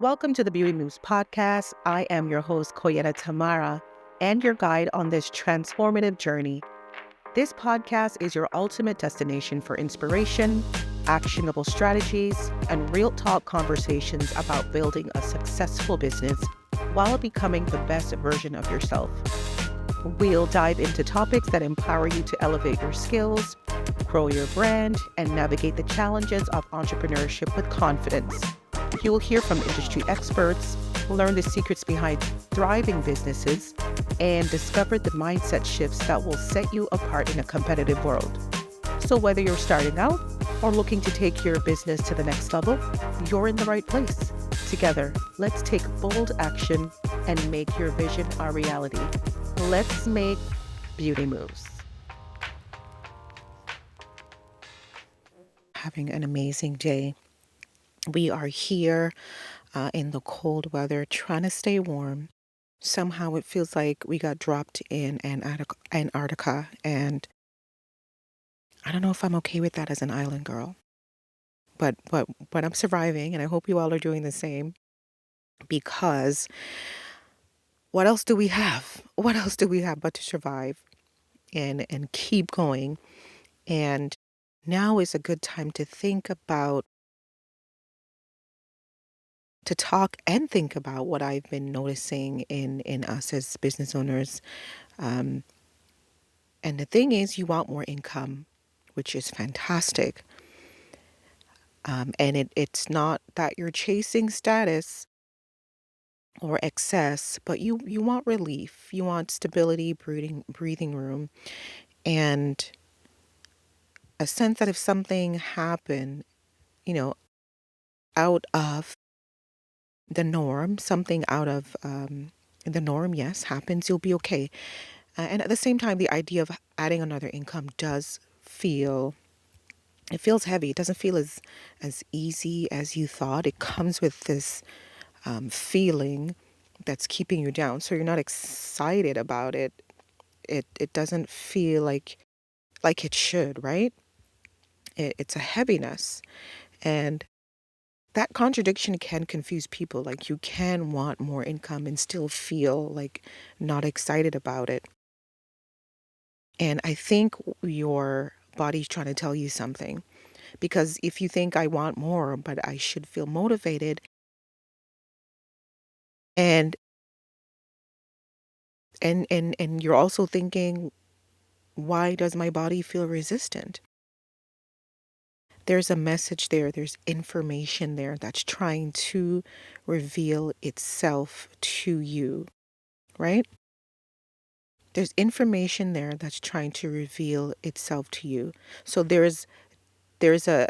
Welcome to the Beauty Moves podcast. I am your host, Coyetta Tamara, and your guide on this transformative journey. This podcast is your ultimate destination for inspiration, actionable strategies, and real talk conversations about building a successful business while becoming the best version of yourself. We'll dive into topics that empower you to elevate your skills, grow your brand, and navigate the challenges of entrepreneurship with confidence. You will hear from industry experts, learn the secrets behind thriving businesses, and discover the mindset shifts that will set you apart in a competitive world. So whether you're starting out or looking to take your business to the next level, you're in the right place. Together, let's take bold action and make your vision a reality. Let's make beauty moves. Having an amazing day. We are here in the cold weather, trying to stay warm. Somehow it feels like we got dropped in Antarctica, and I don't know if I'm okay with that as an island girl. But I'm surviving, and I hope you all are doing the same. Because what else do we have? What else do we have but to survive and keep going? And now is a good time to talk and think about what I've been noticing in us as business owners. Um, and the thing is, you want more income, which is fantastic. And it's not that you're chasing status or excess, but you want relief. You want stability, breathing room, and a sense that if something happened, you know, out of the norm, something out of the norm, yes, happens, you'll be okay. And at the same time, the idea of adding another income it feels heavy. It doesn't feel as easy as you thought. It comes with this feeling that's keeping you down. So you're not excited about it. It doesn't feel like it should, right? It's a heaviness. And that contradiction can confuse people. Like you can want more income and still feel like not excited about it. And I think your body's trying to tell you something. Because if you think I want more, but I should feel motivated, and and you're also thinking, why does my body feel resistant? There's a message there, there's information there that's trying to reveal itself to you, right? There's information there that's trying to reveal itself to you. So there's a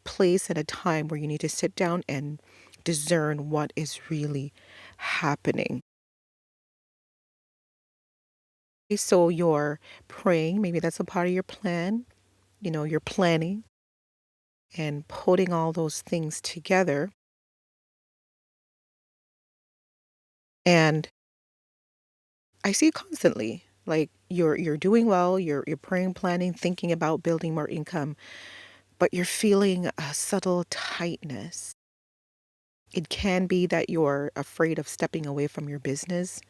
place and a time where you need to sit down and discern what is really happening. So you're praying, maybe that's a part of your plan. You're planning and putting all those things together. And I see it constantly. Like you're doing well, you're praying, planning, thinking about building more income, but you're feeling a subtle tightness. It can be that you're afraid of stepping away from your business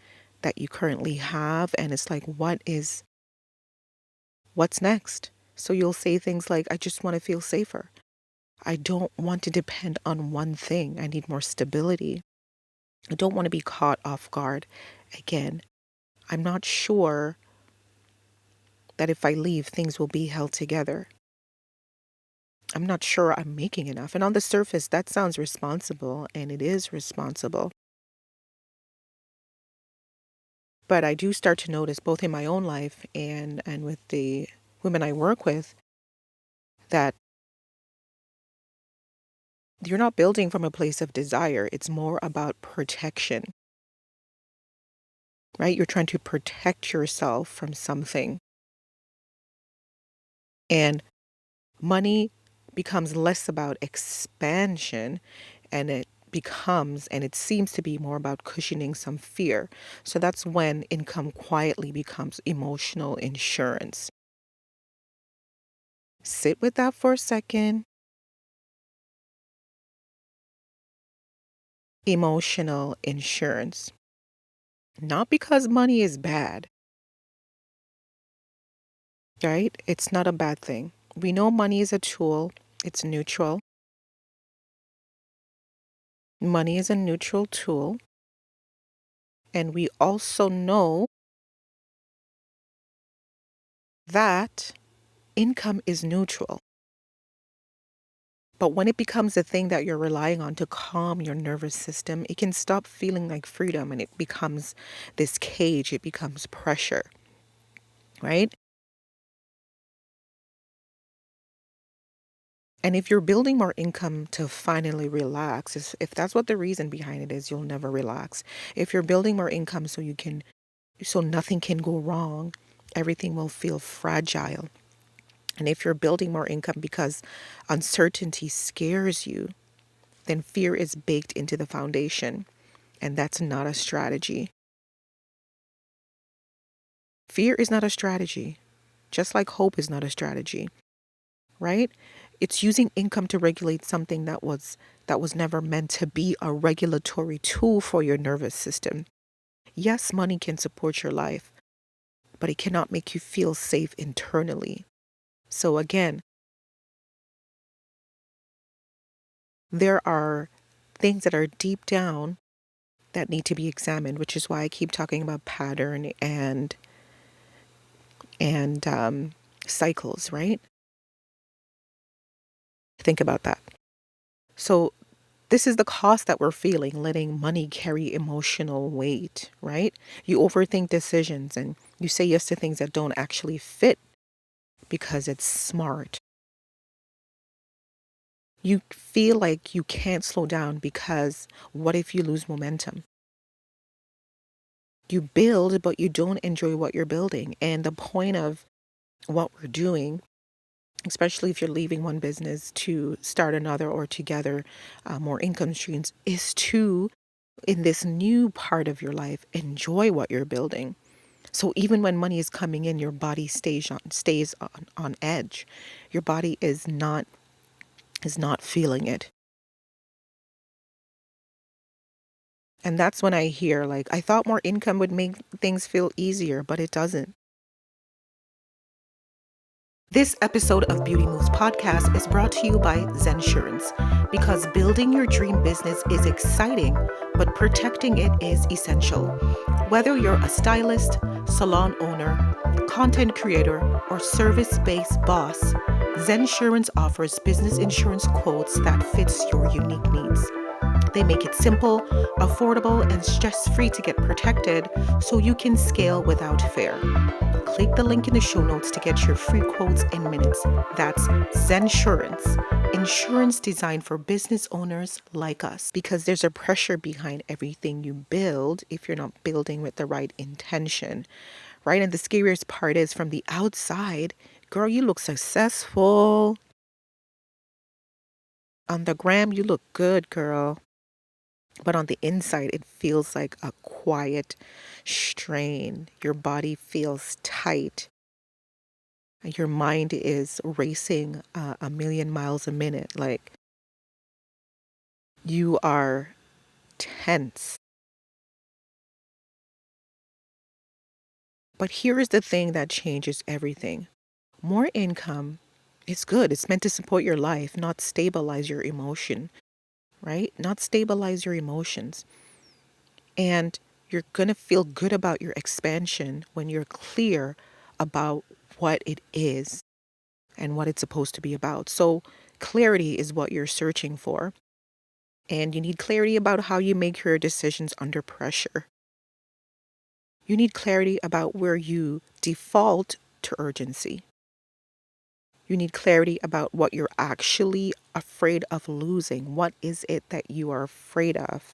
that you currently have, and it's like, what's next? So you'll say things like, I just want to feel safer. I don't want to depend on one thing. I need more stability. I don't want to be caught off guard again. I'm not sure that if I leave, things will be held together. I'm not sure I'm making enough. And on the surface, that sounds responsible, and it is responsible. But I do start to notice, both in my own life and with the women I work with, that you're not building from a place of desire. It's more about protection, right? You're trying to protect yourself from something. And money becomes less about expansion, and it seems to be more about cushioning some fear. So that's when income quietly becomes emotional insurance. Sit with that for a second. emotional insurance. Not because money is bad, right? It's not a bad thing. We know money is a tool, it's neutral. Money is a neutral tool. And we also know that income is neutral. But when it becomes a thing that you're relying on to calm your nervous system, it can stop feeling like freedom and it becomes this cage, it becomes pressure, right? And if you're building more income to finally relax, if that's what the reason behind it is, you'll never relax. If you're building more income so nothing can go wrong, everything will feel fragile. And if you're building more income because uncertainty scares you, then fear is baked into the foundation. And that's not a strategy. Fear is not a strategy, just like hope is not a strategy, right? It's using income to regulate something that was never meant to be a regulatory tool for your nervous system. Yes, money can support your life, but it cannot make you feel safe internally. So again, there are things that are deep down that need to be examined, which is why I keep talking about pattern and cycles, right? Think about that. So this is the cost that we're feeling, letting money carry emotional weight, right? You overthink decisions and you say yes to things that don't actually fit because it's smart. You feel like you can't slow down because what if you lose momentum? You build, but you don't enjoy what you're building. And the point of what we're doing, especially if you're leaving one business to start another or together more income streams, is to, in this new part of your life, enjoy what you're building. So even when money is coming in, your body stays on edge. Your body is not feeling it. And that's when I hear like, I thought more income would make things feel easier, but it doesn't. This episode of Beauty Moves Podcast is brought to you by Zensurance, because building your dream business is exciting, but protecting it is essential. Whether you're a stylist, salon owner, content creator, or service-based boss, Zensurance offers business insurance quotes that fits your unique needs. They make it simple, affordable, and stress-free to get protected so you can scale without fear. Click the link in the show notes to get your free quotes in minutes. That's Zensurance, insurance designed for business owners like us, because there's a pressure behind everything you build if you're not building with the right intention, right? And the scariest part is, from the outside, girl, you look successful. On the gram, you look good, girl. But on the inside, it feels like a quiet strain. Your body feels tight. Your mind is racing a million miles a minute. Like, you are tense. But here is the thing that changes everything. More income is good. It's meant to support your life, not stabilize your emotion, right? Not stabilize your emotions. And you're going to feel good about your expansion when you're clear about what it is and what it's supposed to be about. So clarity is what you're searching for. And you need clarity about how you make your decisions under pressure. You need clarity about where you default to urgency. You need clarity about what you're actually afraid of losing. What is it that you are afraid of?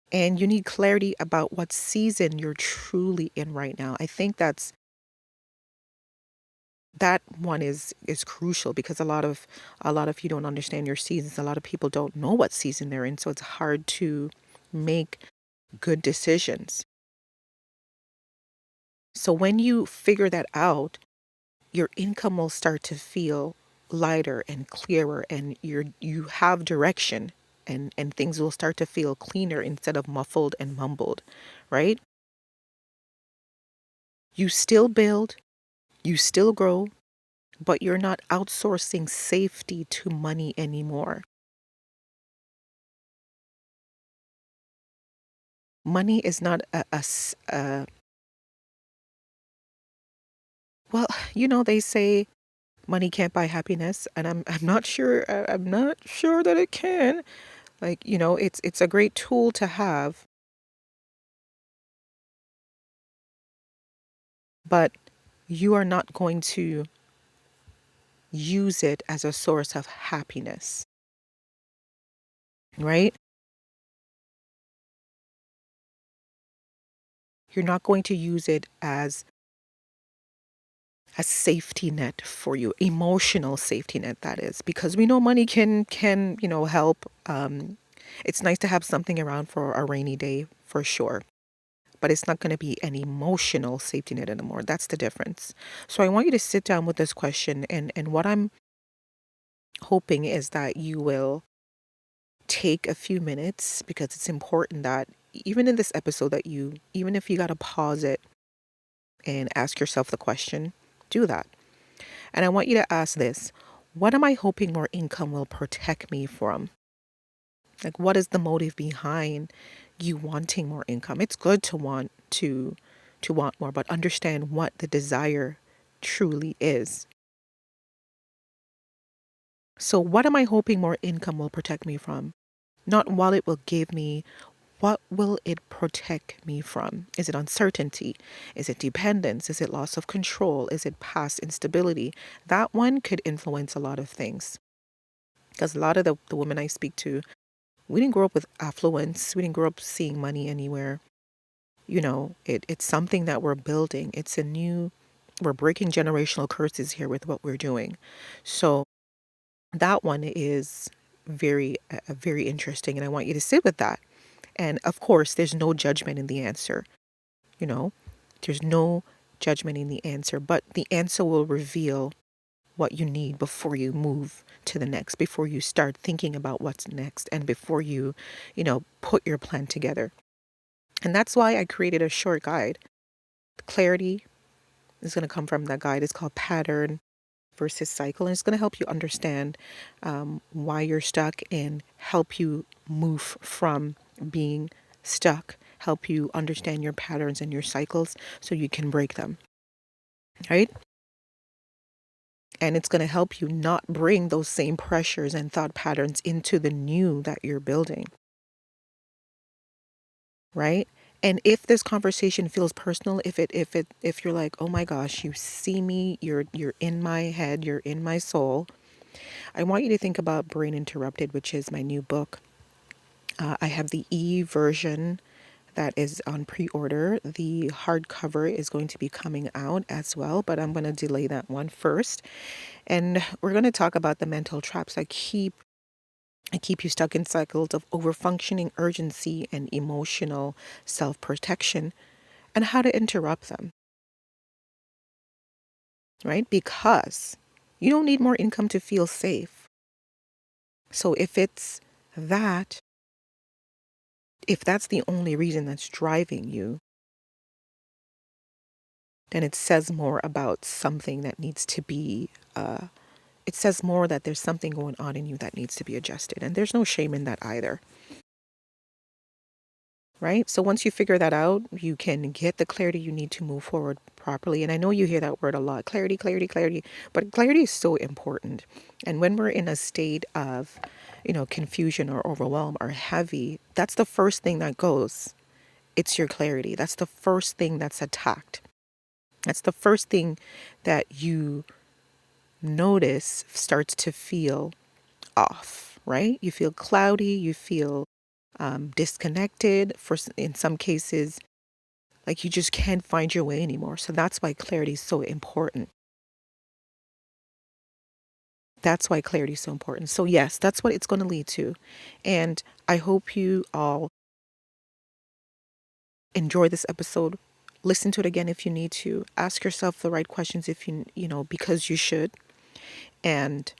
And you need clarity about what season you're truly in right now. I think that one is crucial, because a lot of you don't understand your seasons. A lot of people don't know what season they're in, so it's hard to make good decisions. So when you figure that out, your income will start to feel lighter and clearer, and you have direction. and things will start to feel cleaner instead of muffled and mumbled, right? You still build, you still grow, but you're not outsourcing safety to money anymore. Money is not well, they say money can't buy happiness, and I'm not sure, I'm not sure that it can. Like, it's a great tool to have, but you are not going to use it as a source of happiness, right? You're not going to use it as a safety net for you, emotional safety net, that is, because we know money can help. It's nice to have something around for a rainy day, for sure, but it's not going to be an emotional safety net anymore. That's the difference. So I want you to sit down with this question, and what I'm hoping is that you will take a few minutes, because it's important that even in this episode, that even if you got to pause it and ask yourself the question, do that. And I want you to ask this: what am I hoping more income will protect me from? Like, what is the motive behind you wanting more income? It's good to want more, but understand what the desire truly is. So what am I hoping more income will protect me from? Not what it will give me. What will it protect me from? Is it uncertainty? Is it dependence? Is it loss of control? Is it past instability? That one could influence a lot of things. Because a lot of the women I speak to, we didn't grow up with affluence. We didn't grow up seeing money anywhere. It's something that we're building. We're breaking generational curses here with what we're doing. So that one is very interesting. And I want you to sit with that. And of course, there's no judgment in the answer. You know, there's no judgment in the answer, but the answer will reveal what you need before you move to the next, before you start thinking about what's next, and before you put your plan together. And that's why I created a short guide. Clarity is going to come from that guide. It's called Pattern versus Cycle. And it's going to help you understand why you're stuck and help you move from being stuck, help you understand your patterns and your cycles so you can break them, right? And it's going to help you not bring those same pressures and thought patterns into the new that you're building, right? And if this conversation feels personal, if you're like, oh my gosh, you see me, you're in my head, you're in my soul, I want you to think about Brain Interrupted, which is my new book. I have the e-version that is on pre-order. The hardcover is going to be coming out as well, but I'm going to delay that one first. And we're going to talk about the mental traps that keep you stuck in cycles of overfunctioning, urgency, and emotional self-protection, and how to interrupt them, right? Because you don't need more income to feel safe. So that, if that's the only reason that's driving you, then it says more about something that needs to be, it says more that there's something going on in you that needs to be adjusted. And there's no shame in that either. Right? So once you figure that out, you can get the clarity you need to move forward properly. And I know you hear that word a lot: clarity, clarity, clarity. But clarity is so important. And when we're in a state of, confusion or overwhelm or heavy, that's the first thing that goes. It's your clarity. That's the first thing that's attacked. That's the first thing that you notice starts to feel off, right? You feel cloudy, you feel disconnected. In some cases, like you just can't find your way anymore. So that's why clarity is so important. That's why clarity is so important. So yes, that's what it's going to lead to. And I hope you all enjoy this episode. Listen to it again if you need to. Ask yourself the right questions if because you should. And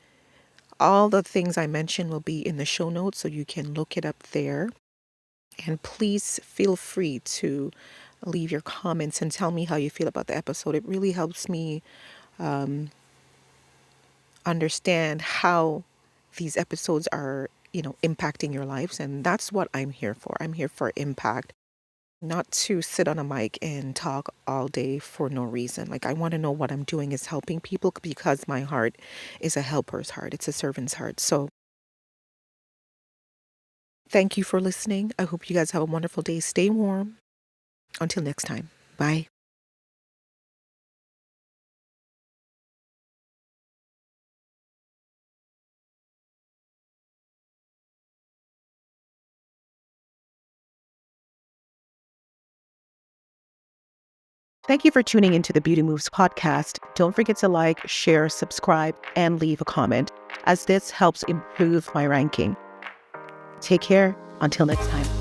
All the things I mentioned will be in the show notes, so you can look it up there. And please feel free to leave your comments and tell me how you feel about the episode. It really helps me understand how these episodes are, impacting your lives. And that's what I'm here for. I'm here for impact, not to sit on a mic and talk all day for no reason. Like, I want to know what I'm doing is helping people, because my heart is a helper's heart. It's a servant's heart. So thank you for listening. I hope you guys have a wonderful day. Stay warm. Until next time. Bye. Thank you for tuning into the Beauty Moves podcast. Don't forget to like, share, subscribe, and leave a comment, as this helps improve my ranking. Take care. Until next time.